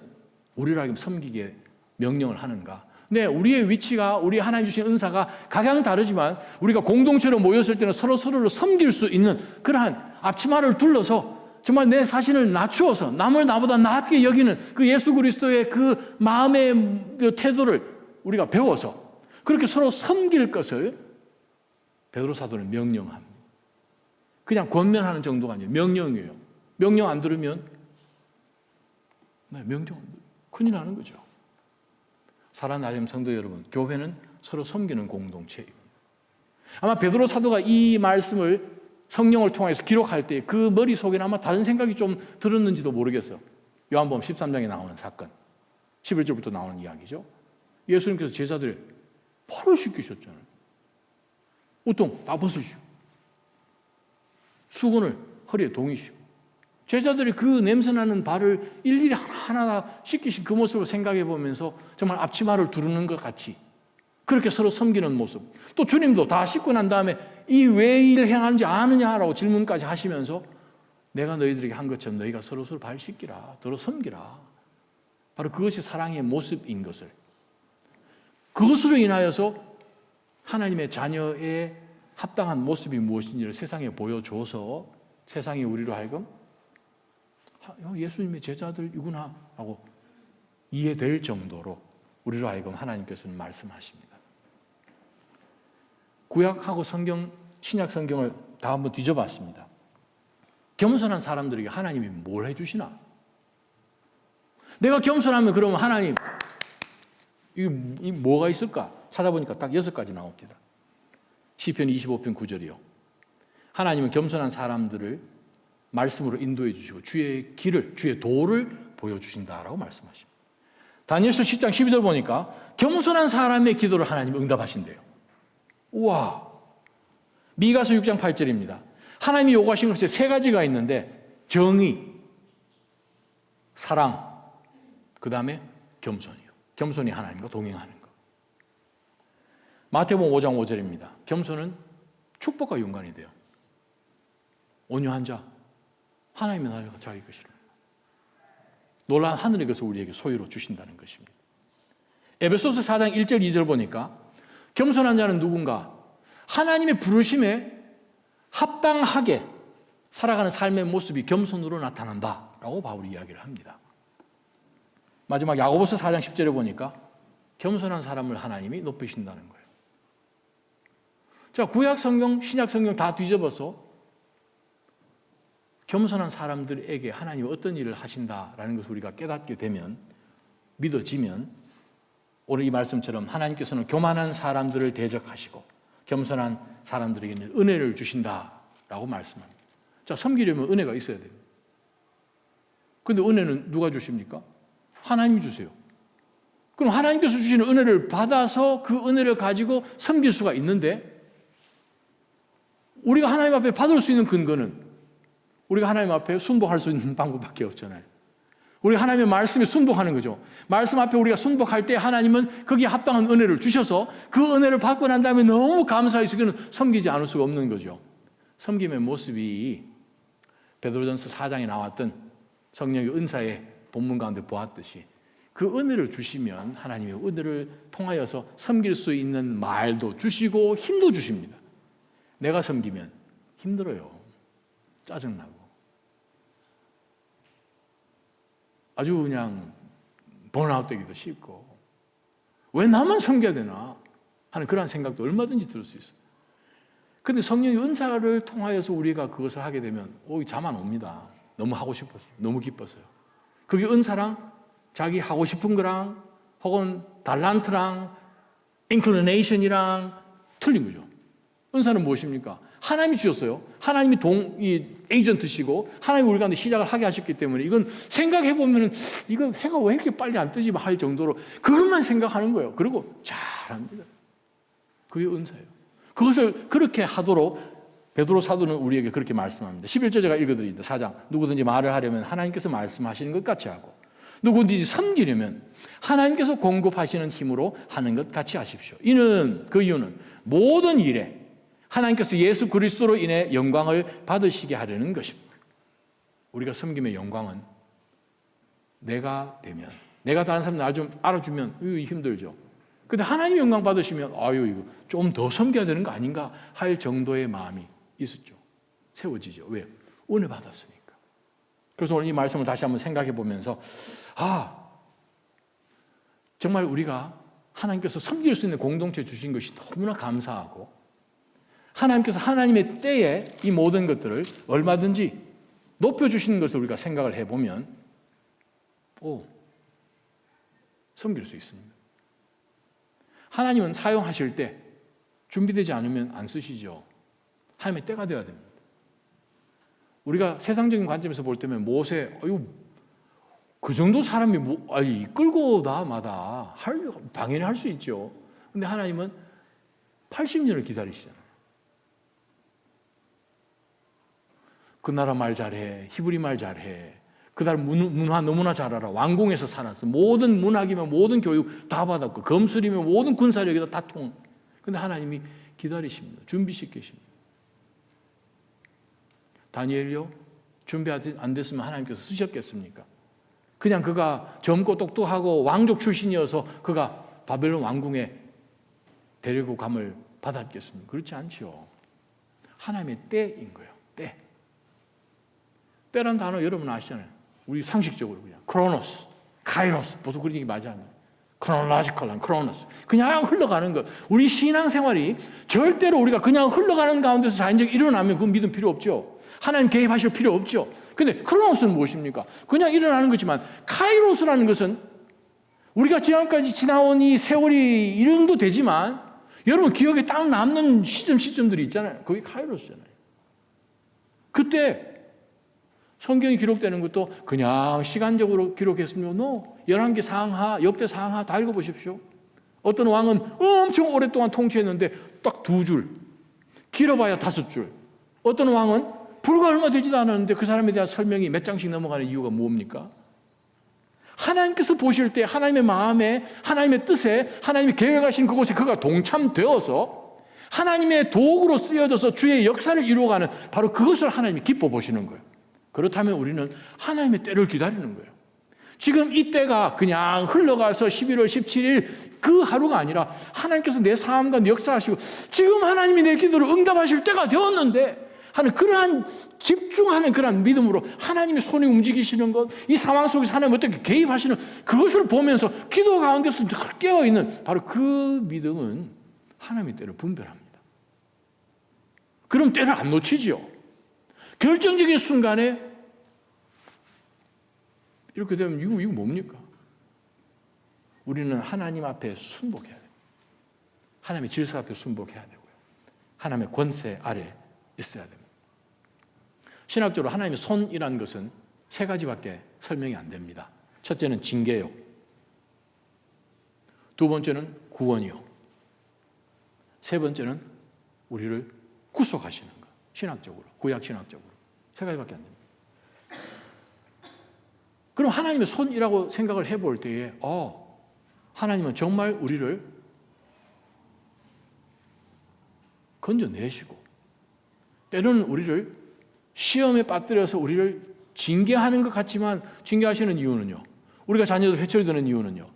우리를 섬기게 명령을 하는가? 네, 우리의 위치가 우리 하나님 주신 은사가 각양 다르지만 우리가 공동체로 모였을 때는 서로를 섬길 수 있는 그러한 앞치마를 둘러서 정말 내 자신을 낮추어서 남을 나보다 낮게 여기는 그 예수 그리스도의 그 마음의 태도를 우리가 배워서 그렇게 서로 섬길 것을 베드로 사도는 명령합니다. 그냥 권면하는 정도가 아니에요. 명령이에요. 명령 안 들으면 명령 안 들으면 큰일 나는 거죠. 사랑하는 하나님 성도 여러분, 교회는 서로 섬기는 공동체입니다. 아마 베드로 사도가 이 말씀을 성령을 통해서 기록할 때 그 머릿속에는 아마 다른 생각이 좀 들었는지도 모르겠어요. 요한복음 13장에 나오는 사건, 11절부터 나오는 이야기죠. 예수님께서 제자들을 발을 씻기셨잖아요. 우통 다 벗으시고 수건을 허리에 동이시고 제자들이 그 냄새나는 발을 일일이 하나하나 씻기신 그 모습을 생각해 보면서 정말 앞치마를 두르는 것 같이 그렇게 서로 섬기는 모습. 또 주님도 다 씻고 난 다음에 이 왜 일을 행하는지 아느냐라고 질문까지 하시면서 내가 너희들에게 한 것처럼 너희가 서로 발 씻기라, 서로 섬기라. 바로 그것이 사랑의 모습인 것을. 그것으로 인하여서 하나님의 자녀의 합당한 모습이 무엇인지를 세상에 보여줘서 세상이 우리로 하여금 예수님의 제자들이구나 하고 이해될 정도로 우리로 하여금 하나님께서는 말씀하십니다. 구약하고 신약 성경을 다 한번 뒤져봤습니다. 겸손한 사람들에게 하나님이 뭘 해주시나? 내가 겸손하면 그러면 하나님 이 뭐가 있을까? 찾아보니까 딱 6가지 나옵니다. 시편 25편 9절이요. 하나님은 겸손한 사람들을 말씀으로 인도해 주시고 주의 길을, 주의 도를 보여주신다라고 말씀하십니다. 다니엘서 10장 12절 보니까 겸손한 사람의 기도를 하나님이 응답하신대요. 우와. 미가서 6장 8절입니다. 하나님이 요구하신 것이 세 가지가 있는데 정의, 사랑, 그 다음에 겸손이요. 겸손이 하나님과 동행하는 것. 마태복음 5장 5절입니다. 겸손은 축복과 연관이 돼요. 온유한 자, 하나님의 나라가 자기 것이라. 놀라운 하늘의 것을 우리에게 소유로 주신다는 것입니다. 에베소서 4장 1절 2절 보니까 겸손한 자는 누군가? 하나님의 부르심에 합당하게 살아가는 삶의 모습이 겸손으로 나타난다라고 바울이 이야기를 합니다. 마지막 야고보서 4장 10절에 보니까 겸손한 사람을 하나님이 높이신다는 거예요. 자, 구약 성경, 신약 성경 다 뒤집어서 겸손한 사람들에게 하나님이 어떤 일을 하신다라는 것을 우리가 깨닫게 되면, 믿어지면 오늘 이 말씀처럼 하나님께서는 교만한 사람들을 대적하시고 겸손한 사람들에게는 은혜를 주신다라고 말씀합니다. 자, 섬기려면 은혜가 있어야 됩니다. 그런데 은혜는 누가 주십니까? 하나님이 주세요. 그럼 하나님께서 주시는 은혜를 받아서 그 은혜를 가지고 섬길 수가 있는데, 우리가 하나님 앞에 받을 수 있는 근거는 우리가 하나님 앞에 순복할 수 있는 방법밖에 없잖아요. 우리가 하나님의 말씀에 순복하는 거죠. 말씀 앞에 우리가 순복할 때 하나님은 거기에 합당한 은혜를 주셔서 그 은혜를 받고 난 다음에 너무 감사해서 그는 섬기지 않을 수가 없는 거죠. 섬김의 모습이 베드로전서 4장에 나왔던 성령의 은사의 본문 가운데 보았듯이 그 은혜를 주시면 하나님의 은혜를 통하여서 섬길 수 있는 말도 주시고 힘도 주십니다. 내가 섬기면 힘들어요. 짜증나고. 아주 그냥 번아웃 되기도 쉽고 왜 나만 섬겨야 되나 하는 그런 생각도 얼마든지 들 수 있어요. 그런데 성령의 은사를 통하여서 우리가 그것을 하게 되면 잠 안 옵니다. 너무 하고 싶어서, 너무 기뻐서요. 그게 은사랑 자기 하고 싶은 거랑 혹은 달란트랑 인클리네이션이랑 틀린 거죠. 은사는 무엇입니까? 하나님이 주셨어요. 하나님이 에이전트시고 하나님이 우리 가운데 시작을 하게 하셨기 때문에 이건 생각해보면 이건 해가 왜 이렇게 빨리 안 뜨지 할 정도로 그것만 생각하는 거예요. 그리고 잘합니다. 그게 은사예요. 그것을 그렇게 하도록 베드로 사도는 우리에게 그렇게 말씀합니다. 11절 제가 읽어드립니다. 4장. 누구든지 말을 하려면 하나님께서 말씀하시는 것 같이 하고 누구든지 섬기려면 하나님께서 공급하시는 힘으로 하는 것 같이 하십시오. 그 이유는 모든 일에 하나님께서 예수 그리스도로 인해 영광을 받으시게 하려는 것입니다. 우리가 섬김의 영광은 내가 되면, 내가 다른 사람 날 좀 알아주면 힘들죠. 근데 하나님 영광 받으시면 이거 좀 더 섬겨야 되는 거 아닌가 할 정도의 마음이 있었죠. 세워지죠. 왜요? 은혜 받았으니까. 그래서 오늘 이 말씀을 다시 한번 생각해 보면서 정말 우리가 하나님께서 섬길 수 있는 공동체 주신 것이 너무나 감사하고 하나님께서 하나님의 때에 이 모든 것들을 얼마든지 높여주시는 것을 우리가 생각을 해보면 섬길 수 있습니다. 하나님은 사용하실 때 준비되지 않으면 안 쓰시죠. 하나님의 때가 되어야 됩니다. 우리가 세상적인 관점에서 볼 때면 모세, 그 정도 사람이 이끌고 나마다 당연히 할 수 있죠. 근데 하나님은 80년을 기다리시잖아요. 그 나라 말 잘해, 히브리 말 잘해, 그 나라 문화 너무나 잘 알아. 왕궁에서 살았어. 모든 문학이면 모든 교육 다 받았고 검술이면 모든 군사력이다 다 통. 근데 하나님이 기다리십니다. 준비시키십니다. 다니엘요? 준비 안 됐으면 하나님께서 쓰셨겠습니까? 그냥 그가 젊고 똑똑하고 왕족 출신이어서 그가 바벨론 왕궁에 데리고 감을 받았겠습니까? 그렇지 않죠. 하나님의 때인 거예요. 때. 때란 단어 여러분 아시잖아요. 우리 상식적으로 그냥 크로노스, 카이로스, 보통 그런 얘기 맞지 않나요? 크로놀로지컬한 크로노스. 그냥 흘러가는 것. 우리 신앙생활이 절대로 우리가 그냥 흘러가는 가운데서 자연적으로 일어나면 그 믿음 필요 없죠. 하나님 개입하실 필요 없죠. 근데 크로노스는 무엇입니까? 그냥 일어나는 거지만 카이로스라는 것은 우리가 지금까지 지나온 이 세월이 이 정도 되지만 여러분 기억에 딱 남는 시점들이 있잖아요. 그게 카이로스잖아요. 그때 성경이 기록되는 것도 그냥 시간적으로 기록했으면 11개 상하, 역대 상하 다 읽어보십시오. 어떤 왕은 엄청 오랫동안 통치했는데 딱 2줄, 길어봐야 5줄. 어떤 왕은 불과 얼마 되지도 않았는데 그 사람에 대한 설명이 몇 장씩 넘어가는 이유가 뭡니까? 하나님께서 보실 때 하나님의 마음에, 하나님의 뜻에, 하나님이 계획하신 그곳에 그가 동참되어서 하나님의 도구로 쓰여져서 주의 역사를 이루어가는 바로 그것을 하나님이 기뻐 보시는 거예요. 그렇다면 우리는 하나님의 때를 기다리는 거예요. 지금 이 때가 그냥 흘러가서 11월 17일 그 하루가 아니라 하나님께서 내 삶과 내 역사하시고 지금 하나님이 내 기도를 응답하실 때가 되었는데 하는 그러한 집중하는 그러한 믿음으로 하나님의 손이 움직이시는 것, 이 상황 속에서 하나님 어떻게 개입하시는 그것을 보면서 기도 가운데서 깨어있는 바로 그 믿음은 하나님의 때를 분별합니다. 그럼 때를 안 놓치지요. 결정적인 순간에 이렇게 되면 이거 뭡니까? 우리는 하나님 앞에 순복해야 돼요. 하나님의 질서 앞에 순복해야 되고요. 하나님의 권세 아래 있어야 됩니다. 신학적으로 하나님의 손이라는 것은 세 가지밖에 설명이 안 됩니다. 첫째는 징계요. 두 번째는 구원이요. 세 번째는 우리를 구속하시는 것. 신학적으로, 구약 신학적으로. 세 가지밖에 안 됩니다. 그럼 하나님의 손이라고 생각을 해볼 때에 하나님은 정말 우리를 건져내시고 때로는 우리를 시험에 빠뜨려서 우리를 징계하는 것 같지만 징계하시는 이유는요. 우리가 자녀들 회초리 드는 이유는요.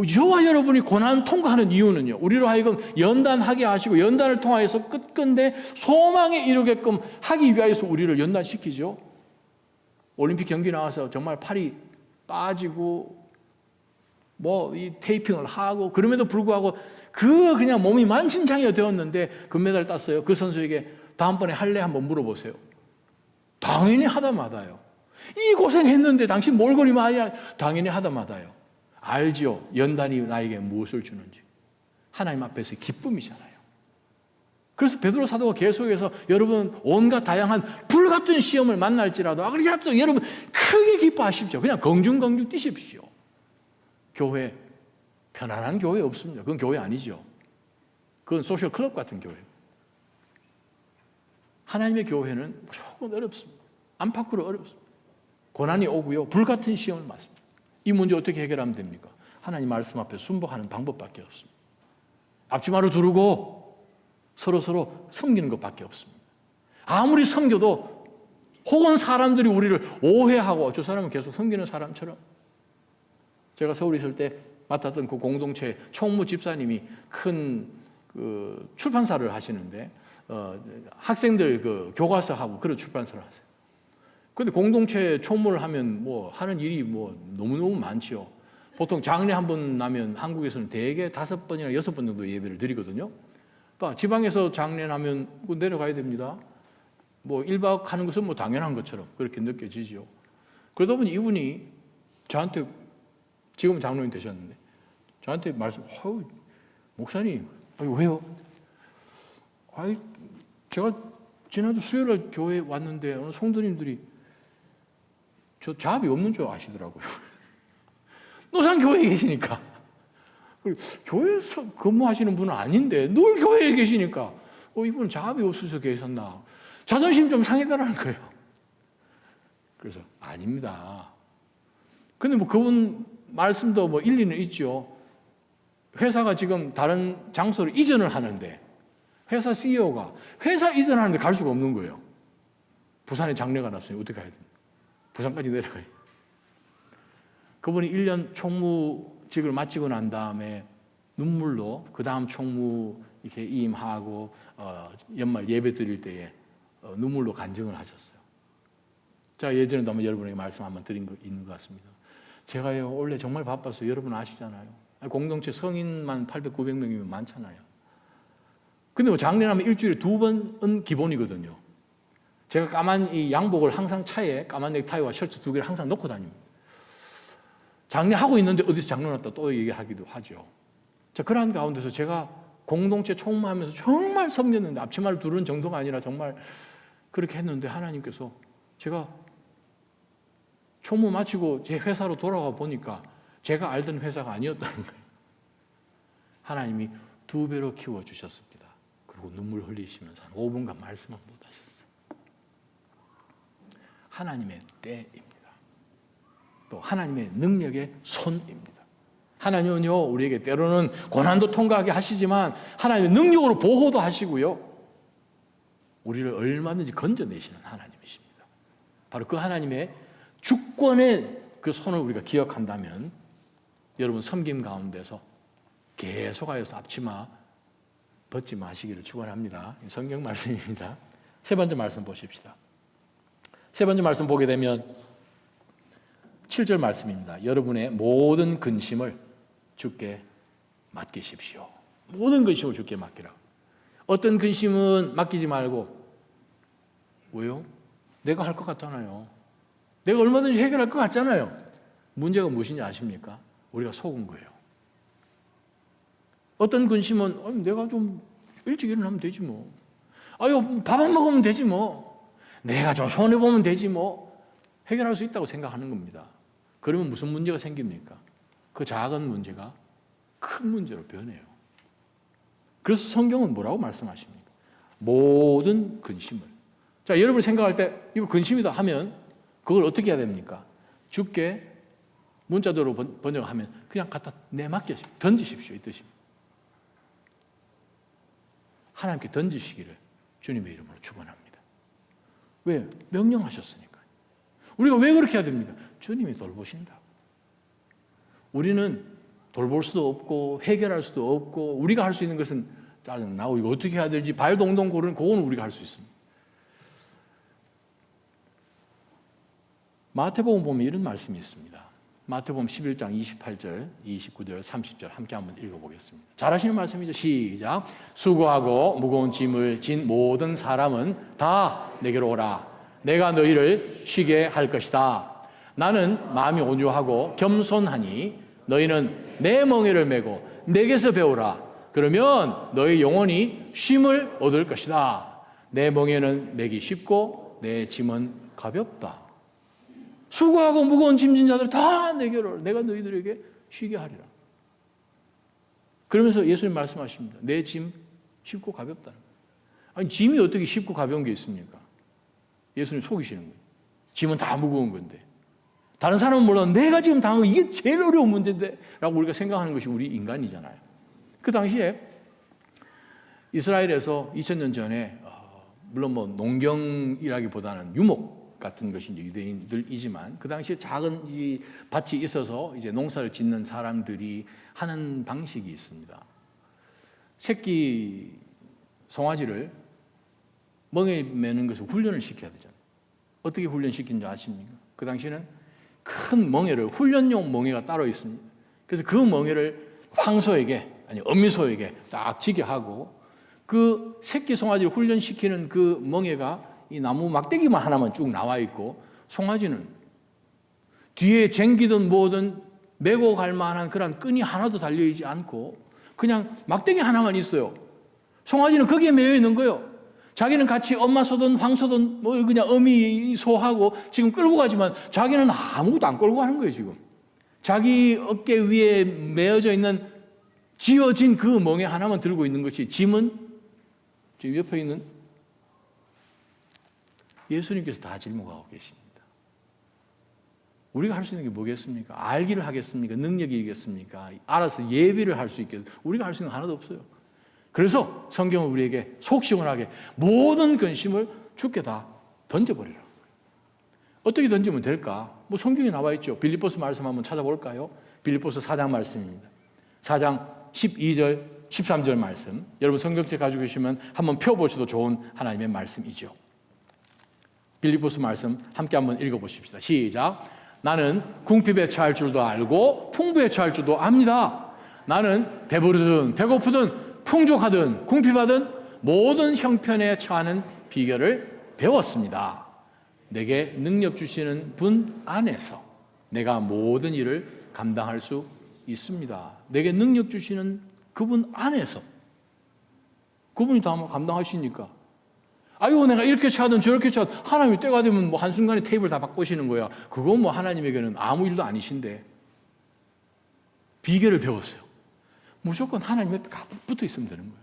저와 여러분이 고난 통과하는 이유는요. 우리로 하여금 연단하게 하시고 연단을 통하여서 끝끝내 소망에 이르게끔 하기 위하여서 우리를 연단시키죠. 올림픽 경기 나와서 정말 팔이 빠지고 이 테이핑을 하고 그럼에도 불구하고 그냥 몸이 만신창이가 되었는데 금메달 땄어요. 그 선수에게 다음번에 할래 한번 물어보세요. 당연히 하다마다요. 이 고생했는데 당신 몰골이 많이 당연히 하다마다요. 알지요. 연단이 나에게 무엇을 주는지. 하나님 앞에서 기쁨이잖아요. 그래서 베드로 사도가 계속해서 여러분 온갖 다양한 불같은 시험을 만날지라도 그래서 여러분 크게 기뻐하십시오. 그냥 긍중긍중 뛰십시오. 교회 편안한 교회 없습니다. 그건 교회 아니죠. 그건 소셜 클럽 같은 교회. 하나님의 교회는 조금 어렵습니다. 안팎으로 어렵습니다. 고난이 오고요. 불같은 시험을 맞습니다. 이 문제 어떻게 해결하면 됩니까? 하나님 말씀 앞에 순복하는 방법밖에 없습니다. 앞치마를 두르고 서로 섬기는 것밖에 없습니다. 아무리 섬겨도 혹은 사람들이 우리를 오해하고 저 사람은 계속 섬기는 사람처럼 제가 서울에 있을 때 맡았던 그 공동체 총무 집사님이 큰 그 출판사를 하시는데 학생들 그 교과서하고 그런 출판사를 하세요. 그런데 공동체 총무를 하면 하는 일이 너무너무 많지요. 보통 장례 한 번 나면 한국에서는 대개 5번이나 6번 정도 예배를 드리거든요. 지방에서 장례 나면 내려가야 됩니다. 1박 하는 것은 당연한 것처럼 그렇게 느껴지죠. 그러다 보니 이분이 저한테 지금은 장로님 되셨는데 저한테 목사님 왜요? 제가 지난주 수요일에 교회에 왔는데 어느 성도님들이 저 잡이 없는 줄 아시더라고요. 노상교회에 계시니까. 교회에서 근무하시는 분은 아닌데 늘 교회에 계시니까 이분은 잡이 없어서 계셨나. 자존심 좀 상해달라는 거예요. 그래서 아닙니다. 근데 그분 말씀도 일리는 있죠. 회사가 지금 다른 장소로 이전을 하는데 회사 CEO가 회사 이전하는데 갈 수가 없는 거예요. 부산에 장례가 났으니 어떻게 해야 됩니까? 부산까지 내려가요. 그분이 1년 총무직을 마치고 난 다음에 눈물로 그 다음 총무 이렇게 임하고 연말 예배 드릴 때에 눈물로 간증을 하셨어요. 제가 예전에도 한번 여러분에게 말씀 한번 드린 거 있는 것 같습니다. 제가요 원래 정말 바빠서 여러분 아시잖아요. 공동체 성인만 800, 900명이면 많잖아요. 근데 장례하면 일주일에 2번은 기본이거든요. 제가 까만 이 양복을 항상 차에 까만 넥타이와 셔츠 2개를 항상 넣고 다닙니다. 장례하고 있는데 어디서 장례 났다 또 얘기하기도 하죠. 자, 그러한 가운데서 제가 공동체 총무하면서 정말 섬겼는데 앞치마를 두른 정도가 아니라 정말 그렇게 했는데 하나님께서 제가 총무 마치고 제 회사로 돌아가 보니까 제가 알던 회사가 아니었다는 거예요. 하나님이 2배로 키워주셨습니다. 그리고 눈물 흘리시면서 한 5분간 말씀을 못 하셨어요. 하나님의 때입니다. 또 하나님의 능력의 손입니다. 하나님은요, 우리에게 때로는 고난도 통과하게 하시지만 하나님의 능력으로 보호도 하시고요, 우리를 얼마든지 건져내시는 하나님이십니다. 바로 그 하나님의 주권의 그 손을 우리가 기억한다면 여러분 섬김 가운데서 계속하여서 앞치마 벗지 마시기를 축원합니다. 성경 말씀입니다. 세 번째 말씀 보십시다. 세 번째 말씀 보게 되면 7절 말씀입니다. 여러분의 모든 근심을 주께 맡기십시오. 모든 근심을 주께 맡기라. 어떤 근심은 맡기지 말고, 왜요? 내가 할 것 같잖아요. 내가 얼마든지 해결할 것 같잖아요. 문제가 무엇인지 아십니까? 우리가 속은 거예요. 어떤 근심은 내가 좀 일찍 일어나면 되지 뭐. 아유, 밥 안 먹으면 되지 뭐. 내가 좀 손해보면 되지 뭐. 해결할 수 있다고 생각하는 겁니다. 그러면 무슨 문제가 생깁니까? 그 작은 문제가 큰 문제로 변해요. 그래서 성경은 뭐라고 말씀하십니까? 모든 근심을. 자, 여러분이 생각할 때 이거 근심이다 하면 그걸 어떻게 해야 됩니까? 주께 문자대로 번역하면 그냥 갖다 내맡기십시오. 던지십시오. 이 뜻입니다. 하나님께 던지시기를 주님의 이름으로 축원합니다. 왜? 명령하셨으니까. 우리가 왜 그렇게 해야 됩니까? 주님이 돌보신다. 우리는 돌볼 수도 없고 해결할 수도 없고 우리가 할 수 있는 것은 짜증나고 이거 어떻게 해야 될지 발 동동 고르는 그건 우리가 할 수 있습니다. 마태복음 보면 이런 말씀이 있습니다. 마태복음 11장 28절, 29절, 30절 함께 한번 읽어보겠습니다. 잘하시는 말씀이죠. 시작. 수고하고 무거운 짐을 진 모든 사람은 다 내게로 오라. 내가 너희를 쉬게 할 것이다. 나는 마음이 온유하고 겸손하니 너희는 내 멍에를 메고 내게서 배우라. 그러면 너희 영혼이 쉼을 얻을 것이다. 내 멍에는 메기 쉽고 내 짐은 가볍다. 수고하고 무거운 짐진 자들 다 내게로 오라. 내가 너희들에게 쉬게 하리라. 그러면서 예수님 말씀하십니다. 내 짐 쉽고 가볍다. 아니, 짐이 어떻게 쉽고 가벼운 게 있습니까? 예수님 속이시는 거예요. 짐은 다 무거운 건데. 다른 사람은 몰라도 내가 지금 당한 이게 제일 어려운 문제인데 라고 우리가 생각하는 것이 우리 인간이잖아요. 그 당시에 이스라엘에서 2000년 전에 물론 뭐 농경이라기보다는 유목 같은 것이 유대인들이지만 그 당시에 작은 이 밭이 있어서 이제 농사를 짓는 사람들이 하는 방식이 있습니다. 새끼 송아지를 멍에 매는 것을 훈련을 시켜야 되잖아요. 어떻게 훈련시키는지 아십니까? 그 당시에는 큰 멍에를 훈련용 멍에가 따로 있습니다. 그래서 그 멍에를 황소에게 아니 어미소에게 딱 지게 하고 그 새끼 송아지를 훈련시키는 그 멍에가 이 나무 막대기만 하나만 쭉 나와 있고 송아지는 뒤에 쟁기든 뭐든 메고 갈 만한 그런 끈이 하나도 달려있지 않고 그냥 막대기 하나만 있어요. 송아지는 거기에 매여 있는 거예요. 자기는 같이 엄마 소든 황소든 뭐 그냥 어미 소하고 지금 끌고 가지만 자기는 아무것도 안 끌고 가는 거예요. 지금 자기 어깨 위에 메어져 있는 지어진 그 멍에 하나만 들고 있는 것이 짐은 지금 옆에 있는 예수님께서 다 짊어가고 계십니다. 우리가 할 수 있는 게 뭐겠습니까? 알기를 하겠습니까? 능력이 있겠습니까? 알아서 예비를 할 수 있겠습니까? 우리가 할 수 있는 거 하나도 없어요. 그래서 성경은 우리에게 속 시원하게 모든 근심을 주께 다 던져버리라. 어떻게 던지면 될까? 뭐 성경에 나와 있죠. 빌립보서 말씀 한번 찾아볼까요? 빌립보서 4장 말씀입니다. 4장 12절, 13절 말씀. 여러분 성경책 가지고 계시면 한번 펴보셔도 좋은 하나님의 말씀이죠. 빌립보서 말씀 함께 한번 읽어보십시다. 시작. 나는 궁핍에 처할 줄도 알고 풍부에 처할 줄도 압니다. 나는 배부르든 배고프든 풍족하든 궁핍하든 모든 형편에 처하는 비결을 배웠습니다. 내게 능력 주시는 분 안에서 내가 모든 일을 감당할 수 있습니다. 내게 능력 주시는 그분 안에서 그분이 다 감당하시니까 아이고 내가 이렇게 처하든 저렇게 처하든 하나님이 때가 되면 뭐 한순간에 테이블 다 바꾸시는 거야. 그건 뭐 하나님에게는 아무 일도 아니신데 비결을 배웠어요. 무조건 하나님에 붙어 있으면 되는 거예요.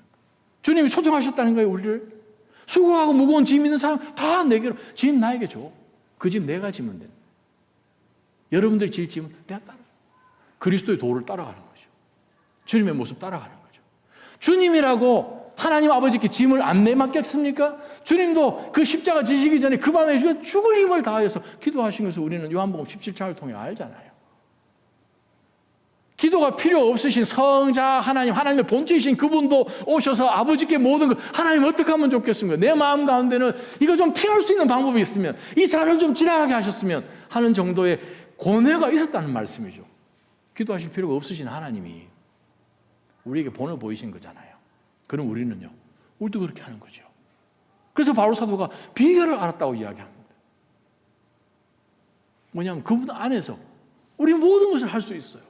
주님이 초청하셨다는 거예요. 우리를 수고하고 무거운 짐 있는 사람 다 내게로 짐 나에게 줘. 그 집 내가 지면 된다. 여러분들이 질 집은 내가 따라. 그리스도의 도를 따라가는 거죠. 주님의 모습 따라가는 거죠. 주님이라고 하나님 아버지께 짐을 안 내맡겼습니까? 주님도 그 십자가 지시기 전에 그 밤에 죽을 힘을 다하여서 기도하신 것을 우리는 요한복음 17장을 통해 알잖아요. 기도가 필요 없으신 성자 하나님, 하나님의 본체이신 그분도 오셔서 아버지께 모든 것, 하나님 어떻게 하면 좋겠습니까? 내 마음 가운데는 이거 좀 피할 수 있는 방법이 있으면, 이 잔을 좀 지나가게 하셨으면 하는 정도의 고뇌가 있었다는 말씀이죠. 기도하실 필요가 없으신 하나님이 우리에게 본을 보이신 거잖아요. 그럼 우리는요, 우리도 그렇게 하는 거죠. 그래서 바울 사도가 비결을 알았다고 이야기합니다. 뭐냐면 그분 안에서 우리 모든 것을 할 수 있어요.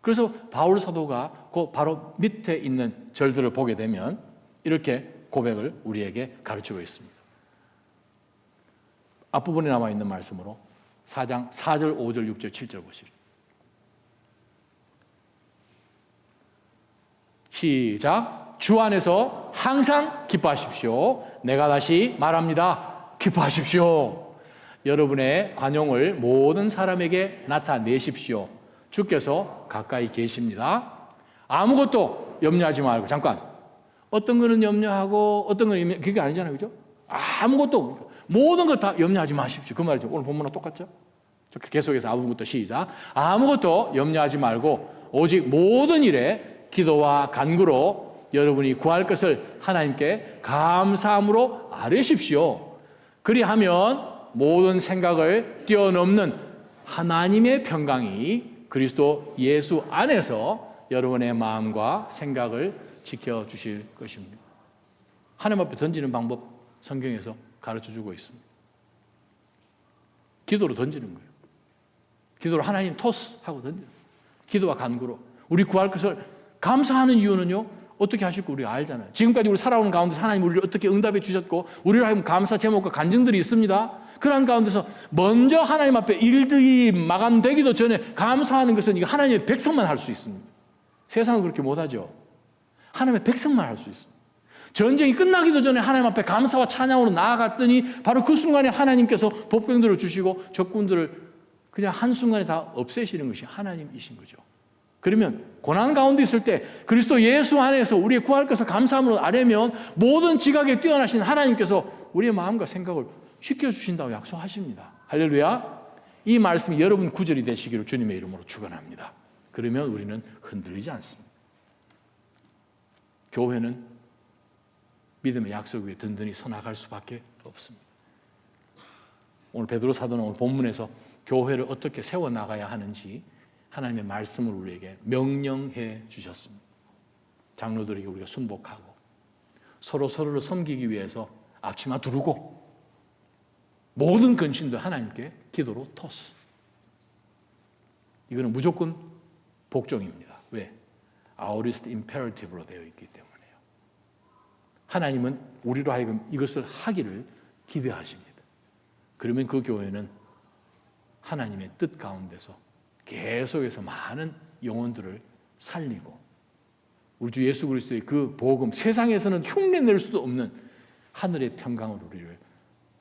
그래서 바울 사도가 그 바로 밑에 있는 절들을 보게 되면 이렇게 고백을 우리에게 가르치고 있습니다. 앞부분에 남아있는 말씀으로 4장 4절, 5절, 6절, 7절 보십시오. 시작. 주 안에서 항상 기뻐하십시오. 내가 다시 말합니다. 기뻐하십시오. 여러분의 관용을 모든 사람에게 나타내십시오. 주께서 가까이 계십니다. 아무것도 염려하지 말고, 잠깐, 어떤 거는 염려하고 어떤 거는 그게 아니잖아요, 그죠? 아무것도, 모든 것 다 염려하지 마십시오. 그 말이죠. 오늘 본문과 똑같죠? 계속해서 아무것도 시작. 아무것도 염려하지 말고 오직 모든 일에 기도와 간구로 여러분이 구할 것을 하나님께 감사함으로 아뢰십시오. 그리하면 모든 생각을 뛰어넘는 하나님의 평강이 그리스도 예수 안에서 여러분의 마음과 생각을 지켜주실 것입니다. 하나님 앞에 던지는 방법 성경에서 가르쳐주고 있습니다. 기도로 던지는 거예요. 기도로 하나님 토스하고 던져요. 기도와 간구로 우리 구할 것을 감사하는 이유는요, 어떻게 하실 거 우리가 알잖아요. 지금까지 우리 살아오는 가운데서 하나님 우리를 어떻게 응답해 주셨고 우리를 하여금 감사 제목과 간증들이 있습니다. 그러한 가운데서 먼저 하나님 앞에 일들이 마감되기도 전에 감사하는 것은 이거 하나님의 백성만 할 수 있습니다. 세상은 그렇게 못하죠. 하나님의 백성만 할 수 있습니다. 전쟁이 끝나기도 전에 하나님 앞에 감사와 찬양으로 나아갔더니 바로 그 순간에 하나님께서 복병들을 주시고 적군들을 그냥 한순간에 다 없애시는 것이 하나님이신 거죠. 그러면 고난 가운데 있을 때 그리스도 예수 안에서 우리의 구할 것을 감사함으로 아뢰면 모든 지각에 뛰어나신 하나님께서 우리의 마음과 생각을 지켜주신다고 약속하십니다. 할렐루야. 이 말씀이 여러분 구절이 되시기를 주님의 이름으로 축원합니다. 그러면 우리는 흔들리지 않습니다. 교회는 믿음의 약속 위에 든든히 서나갈 수밖에 없습니다. 오늘 베드로 사도는 오늘 본문에서 교회를 어떻게 세워나가야 하는지 하나님의 말씀을 우리에게 명령해 주셨습니다. 장로들에게 우리가 순복하고 서로를 섬기기 위해서 앞치마 두르고 모든 근심도 하나님께 기도로 토스. 이거는 무조건 복종입니다. 왜? Aorist imperative로 되어 있기 때문에요. 하나님은 우리로 하여금 이것을 하기를 기대하십니다. 그러면 그 교회는 하나님의 뜻 가운데서 계속해서 많은 영혼들을 살리고 우리 주 예수 그리스도의 그 복음, 세상에서는 흉내낼 수도 없는 하늘의 평강으로 우리를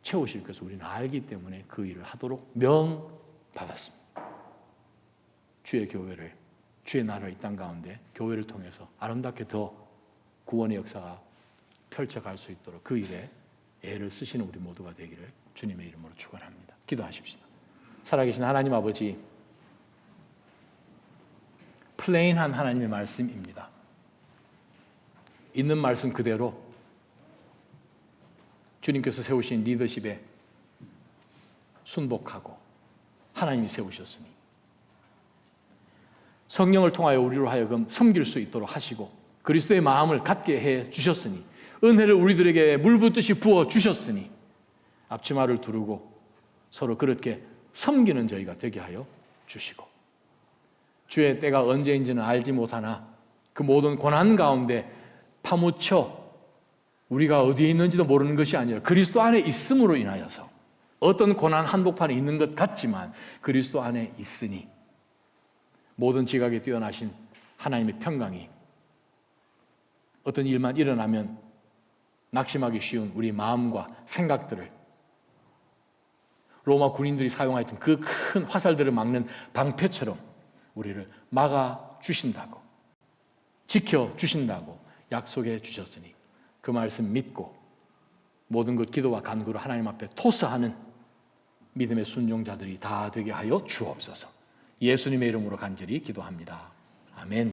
채우실 것을 우리는 알기 때문에 그 일을 하도록 명받았습니다. 주의 교회를, 주의 나라를 이 땅 가운데 교회를 통해서 아름답게 더 구원의 역사가 펼쳐갈 수 있도록 그 일에 애를 쓰시는 우리 모두가 되기를 주님의 이름으로 축원합니다. 기도하십시다. 살아계신 하나님 아버지, 플레인한 하나님의 말씀입니다. 있는 말씀 그대로 주님께서 세우신 리더십에 순복하고 하나님이 세우셨으니 성령을 통하여 우리로 하여금 섬길 수 있도록 하시고 그리스도의 마음을 갖게 해 주셨으니 은혜를 우리들에게 물붓듯이 부어 주셨으니 앞치마를 두르고 서로 그렇게 섬기는 저희가 되게 하여 주시고 주의 때가 언제인지는 알지 못하나 그 모든 고난 가운데 파묻혀 우리가 어디에 있는지도 모르는 것이 아니라 그리스도 안에 있음으로 인하여서 어떤 고난 한복판에 있는 것 같지만 그리스도 안에 있으니 모든 지각에 뛰어나신 하나님의 평강이 어떤 일만 일어나면 낙심하기 쉬운 우리 마음과 생각들을 로마 군인들이 사용하였던 그 큰 화살들을 막는 방패처럼 우리를 막아 주신다고, 지켜 주신다고 약속해 주셨으니 그 말씀 믿고 모든 것 기도와 간구로 하나님 앞에 토스하는 믿음의 순종자들이 다 되게 하여 주옵소서. 예수님의 이름으로 간절히 기도합니다. 아멘.